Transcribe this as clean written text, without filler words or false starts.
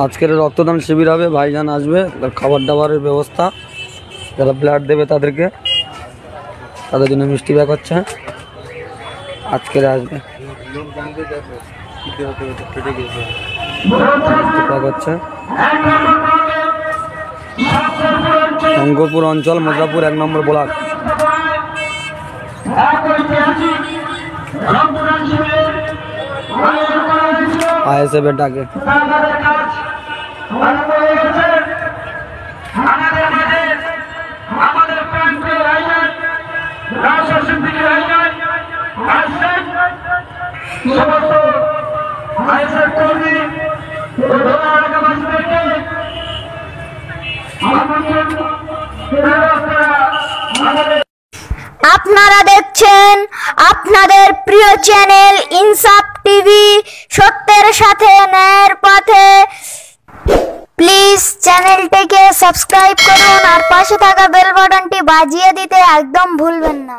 আজকের রক্তদান শিবির হবে, ভাইজান আসবে, খাবার দাবারের ব্যবস্থা, যারা ব্লাড দেবে তাদেরকে, তাদের জন্য মিষ্টি ব্যাগ হচ্ছে, আজকের আসবে মিষ্টি ব্যাগ হচ্ছে। শঙ্করপুর অঞ্চল, মজরাপুর 1 নম্বর ব্লক। ISF এর ডাকে আপনারা দেখছেন আপনাদের প্রিয় চ্যানেল ইনসাফ টিভি, সত্যের সাথে ন্যায়ের পথে। প্লিজ চ্যানেলটিকে সাবস্ক্রাইব করুন আর পাশে থাকা বেল বাটনটি বাজিয়ে দিতে একদম ভুলবেন না।